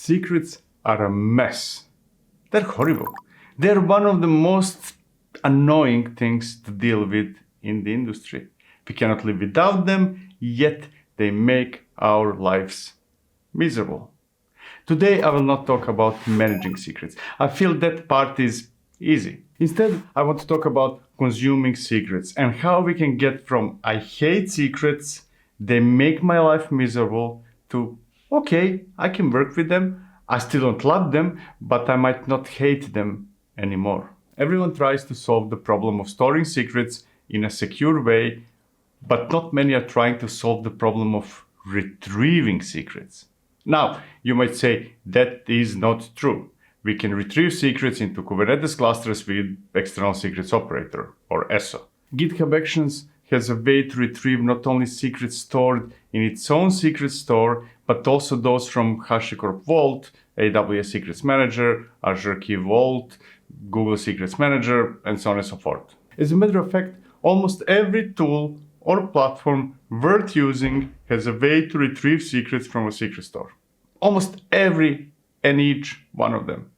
Secrets are a mess. They're horrible. They're one of the most annoying things to deal with in the industry. We cannot live without them, yet they make our lives miserable. Today I will not talk about managing secrets. I feel that part is easy. Instead, I want to talk about consuming secrets and how we can get from I hate secrets, they make my life miserable, to okay, I can work with them, I still don't love them, but I might not hate them anymore. Everyone tries to solve the problem of storing secrets in a secure way, but not many are trying to solve the problem of retrieving secrets. Now, you might say that is not true. We can retrieve secrets into Kubernetes clusters with external secrets operator, or ESO. GitHub Actions has a way to retrieve not only secrets stored in its own secret store, but also those from HashiCorp Vault, AWS Secrets Manager, Azure Key Vault, Google Secrets Manager, and so on and so forth. As a matter of fact, almost every tool or platform worth using has a way to retrieve secrets from a secret store. Almost every and each one of them.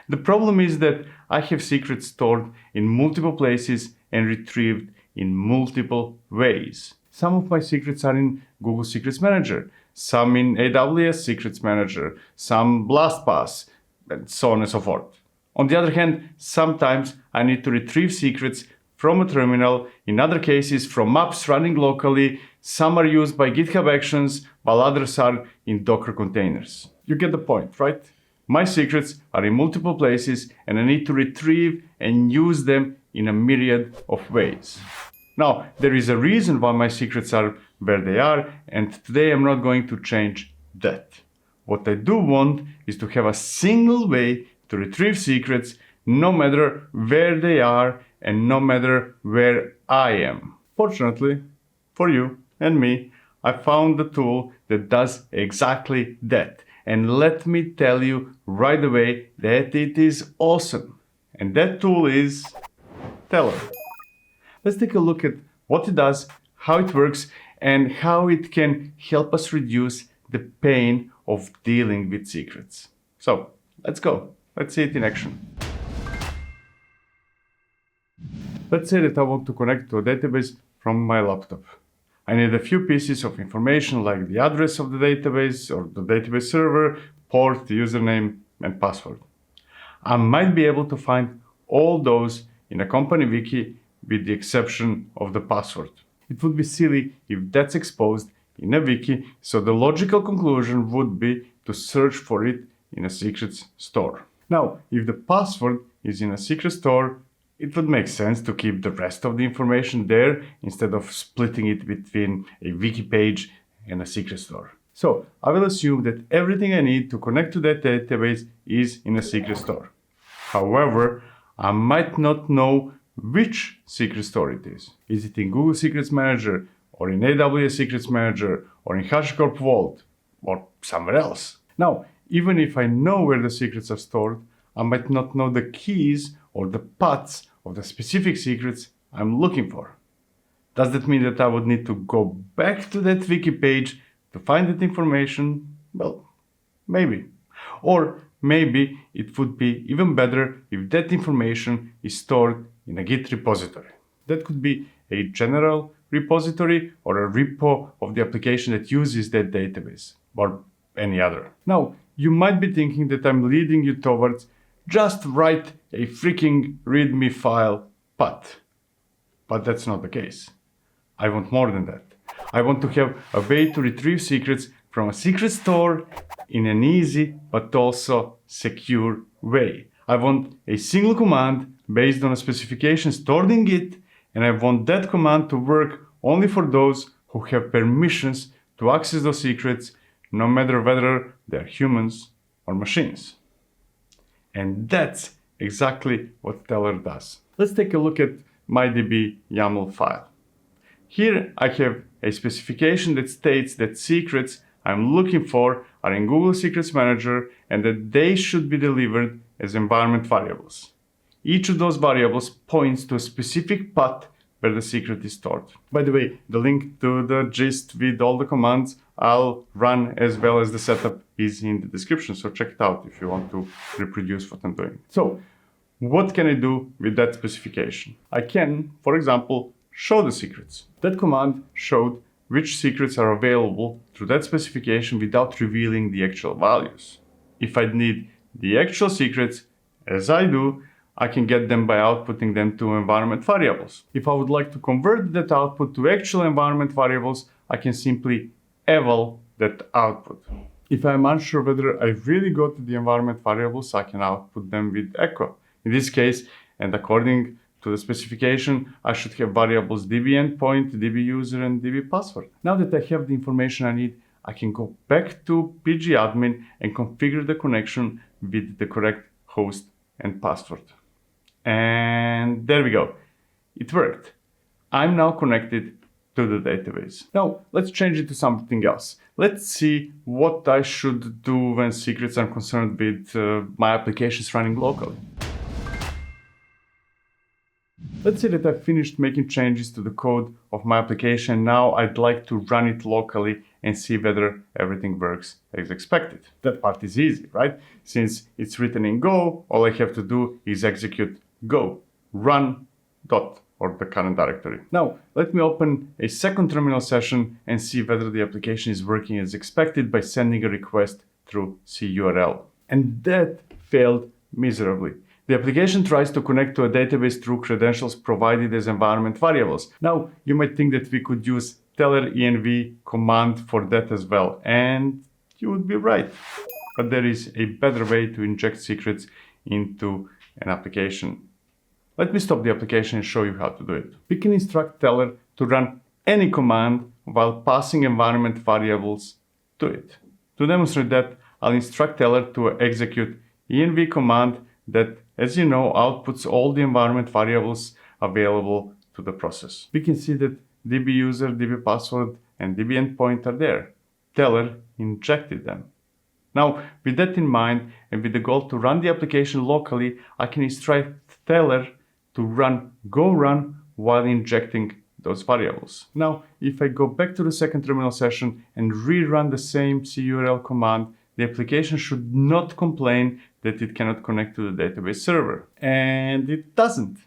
The problem is that I have secrets stored in multiple places and retrieved in multiple ways. Some of my secrets are in Google Secrets Manager, some in AWS Secrets Manager, some LastPass, and so on and so forth. On the other hand, sometimes I need to retrieve secrets from a terminal, in other cases from apps running locally. Some are used by GitHub Actions, while others are in Docker containers. You get the point, right? My secrets are in multiple places and I need to retrieve and use them in a myriad of ways. Now, there is a reason why my secrets are where they are, and today I'm not going to change that. What I do want is to have a single way to retrieve secrets no matter where they are and no matter where I am. Fortunately, for you and me, I found the tool that does exactly that. And let me tell you right away that it is awesome. And that tool is Teller. Let's take a look at what it does, how it works, and how it can help us reduce the pain of dealing with secrets. So, let's go. Let's see it in action. Let's say that I want to connect to a database from my laptop. I need a few pieces of information like the address of the database or the database server, port, username, and password. I might be able to find all those in a company wiki with the exception of the password. It would be silly if that's exposed in a wiki, so the logical conclusion would be to search for it in a secrets store. Now, if the password is in a secret store, it would make sense to keep the rest of the information there instead of splitting it between a wiki page and a secret store. So I will assume that everything I need to connect to that database is in a secret store. However, I might not know which secret store it is. Is it in Google Secrets Manager, or in AWS Secrets Manager, or in HashiCorp Vault, or somewhere else? Now, even if I know where the secrets are stored, I might not know the keys or the paths of the specific secrets I'm looking for. Does that mean that I would need to go back to that wiki page to find that information? Well, maybe. Or maybe it would be even better if that information is stored in a Git repository. That could be a general repository or a repo of the application that uses that database, or any other. Now, you might be thinking that I'm leading you towards just write a freaking README file path. But that's not the case. I want more than that. I want to have a way to retrieve secrets from a secret store in an easy but also secure way. I want a single command based on a specification stored in Git, and I want that command to work only for those who have permissions to access those secrets, no matter whether they're humans or machines. And that's exactly what Teller does. Let's take a look at MyDB YAML file. Here I have a specification that states that secrets I'm looking for are in Google Secrets Manager and that they should be delivered as environment variables. Each of those variables points to a specific path where the secret is stored. By the way, the link to the gist with all the commands I'll run as well as the setup is in the description, so check it out if you want to reproduce what I'm doing. So, what can I do with that specification? I can, for example, show the secrets. That command showed which secrets are available through that specification without revealing the actual values. If I need the actual secrets, as I do, I can get them by outputting them to environment variables. If I would like to convert that output to actual environment variables, I can simply eval that output. If I'm unsure whether I really got the environment variables, I can output them with echo. In this case, and according to the specification, I should have variables db endpoint, db user, and db password. Now that I have the information I need, I can go back to pgadmin and configure the connection with the correct host and password. And there we go. It worked. I'm now connected to the database. Now, let's change it to something else. Let's see what I should do when secrets are concerned with my applications running locally. Let's say that I've finished making changes to the code of my application. Now I'd like to run it locally and see whether everything works as expected. That part is easy, right? Since it's written in Go, all I have to do is execute go run dot or the current directory. Now, let me open a second terminal session and see whether the application is working as expected by sending a request through curl. And that failed miserably. The application tries to connect to a database through credentials provided as environment variables. Now, you might think that we could use teller env command for that as well, and you would be right. But there is a better way to inject secrets into an application. Let me stop the application and show you how to do it. We can instruct teller to run any command while passing environment variables to it. To demonstrate that, I'll instruct teller to execute env command that, as you know, outputs all the environment variables available to the process. We can see that db user, db password, and db endpoint are there. Teller injected them. Now, with that in mind, and with the goal to run the application locally, I can instruct teller to run go run while injecting those variables. Now, if I go back to the second terminal session and rerun the same curl command, the application should not complain that it cannot connect to the database server. And it doesn't.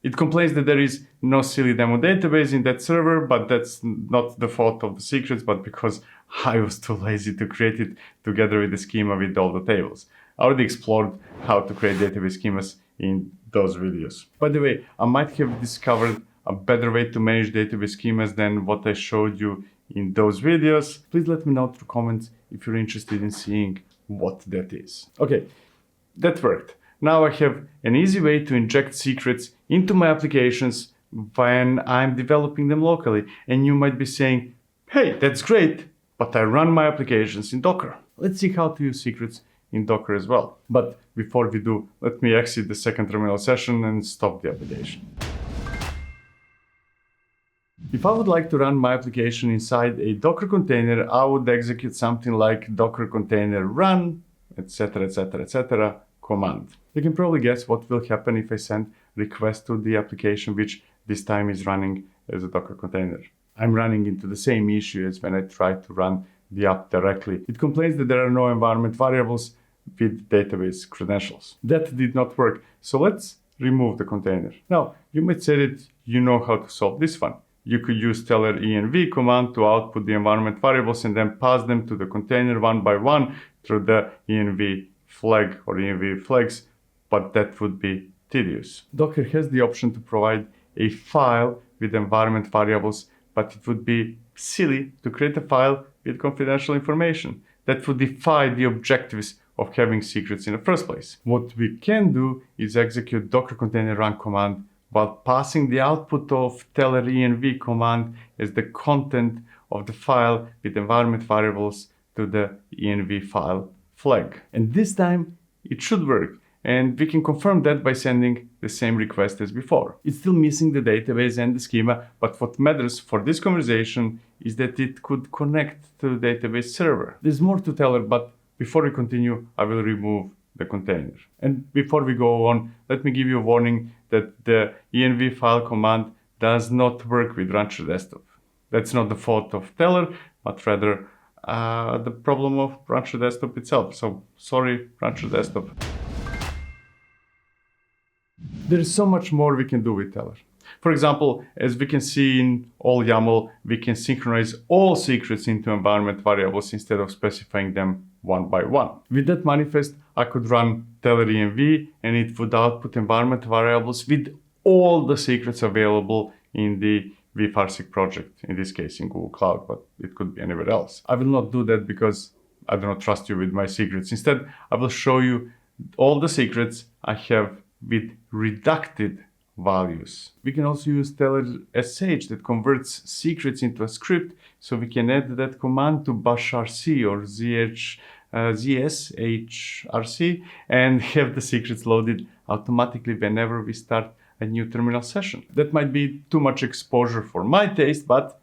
It complains that there is no silly demo database in that server, but that's not the fault of the secrets, but because I was too lazy to create it together with the schema with all the tables. I already explored how to create database schemas in those videos. By the way, I might have discovered a better way to manage database schemas than what I showed you in those videos. Please let me know through comments if you're interested in seeing what that is. Okay, that worked. Now I have an easy way to inject secrets into my applications when I'm developing them locally. And you might be saying, hey, that's great, but I run my applications in Docker. Let's see how to use secrets in Docker as well. But before we do, let me exit the second terminal session and stop the application. If I would like to run my application inside a Docker container, I would execute something like docker container run, etc., etc., etc. command. You can probably guess what will happen if I send request to the application, which this time is running as a Docker container. I'm running into the same issue as when I tried to run the app directly. It complains that there are no environment variables with database credentials. That did not work, so let's remove the container. Now, you might say that you know how to solve this one. You could use teller env command to output the environment variables and then pass them to the container one by one through the env flag or env flags, but that would be tedious. Docker has the option to provide a file with environment variables, but it would be silly to create a file with confidential information. That would defy the objectives of having secrets in the first place. What we can do is execute docker container run command while passing the output of teller env command as the content of the file with environment variables to the env file flag. And this time it should work, and we can confirm that by sending the same request as before. It's still missing the database and the schema, but what matters for this conversation is that it could connect to the database server. There's more to teller, but before we continue, I will remove the container. And before we go on, let me give you a warning that the env file command does not work with Rancher Desktop. That's not the fault of Teller, but rather the problem of Rancher Desktop itself. So sorry, Rancher Desktop. There is so much more we can do with Teller. For example, as we can see in all YAML, we can synchronize all secrets into environment variables instead of specifying them one by one. With that manifest, I could run Teller env and it would output environment variables with all the secrets available in the vFarsec project, in this case in Google Cloud, but it could be anywhere else. I will not do that because I do not trust you with my secrets. Instead, I will show you all the secrets I have with redacted values. We can also use Teller sh that converts secrets into a script, so we can add that command to bashrc or zshrc and have the secrets loaded automatically whenever we start a new terminal session. That might be too much exposure for my taste, but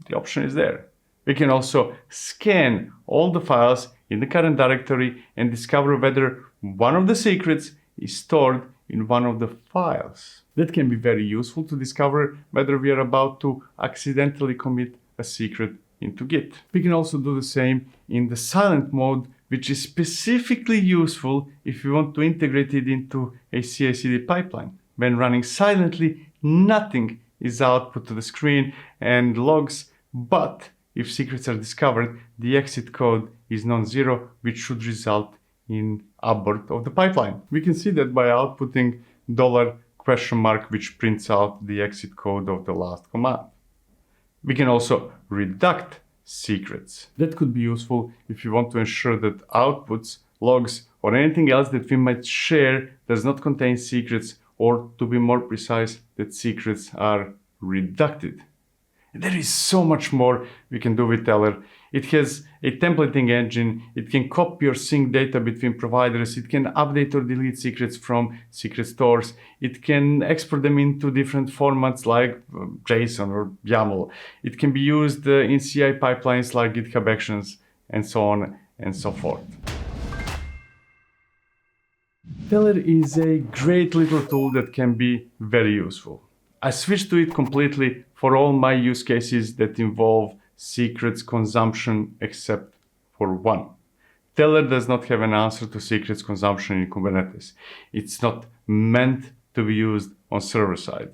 the option is there. We can also scan all the files in the current directory and discover whether one of the secrets is stored in one of the files. That can be very useful to discover whether we are about to accidentally commit a secret into Git. We can also do the same in the silent mode, which is specifically useful if you want to integrate it into a CI/CD pipeline. When running silently, nothing is output to the screen and logs, but if secrets are discovered, the exit code is non-zero, which should result in abort of the pipeline. We can see that by outputting $, which prints out the exit code of the last command. We can also redact secrets. That could be useful if you want to ensure that outputs, logs, or anything else that we might share does not contain secrets, or to be more precise, that secrets are redacted. There is so much more we can do with Teller. It has a templating engine, it can copy or sync data between providers, it can update or delete secrets from secret stores, it can export them into different formats like JSON or YAML. It can be used in CI pipelines like GitHub Actions, and so on and so forth. Teller is a great little tool that can be very useful. I switched to it completely for all my use cases that involve secrets consumption except for one. Teller does not have an answer to secrets consumption in Kubernetes. It's not meant to be used on server side.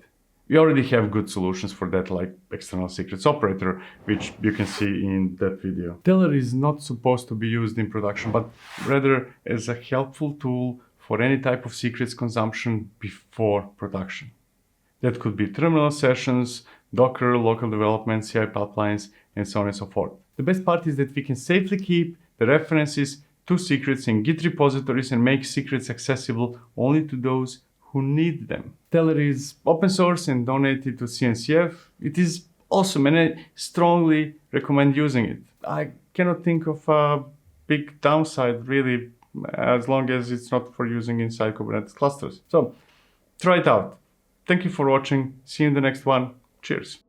We already have good solutions for that, like external secrets operator, which you can see in that video. Teller is not supposed to be used in production, but rather as a helpful tool for any type of secrets consumption before production. That could be terminal sessions, Docker, local development, CI pipelines, and so on and so forth. The best part is that we can safely keep the references to secrets in Git repositories and make secrets accessible only to those who need them. Teller is open source and donated to CNCF. It is awesome and I strongly recommend using it. I cannot think of a big downside really, as long as it's not for using inside Kubernetes clusters. So try it out. Thank you for watching. See you in the next one. Cheers.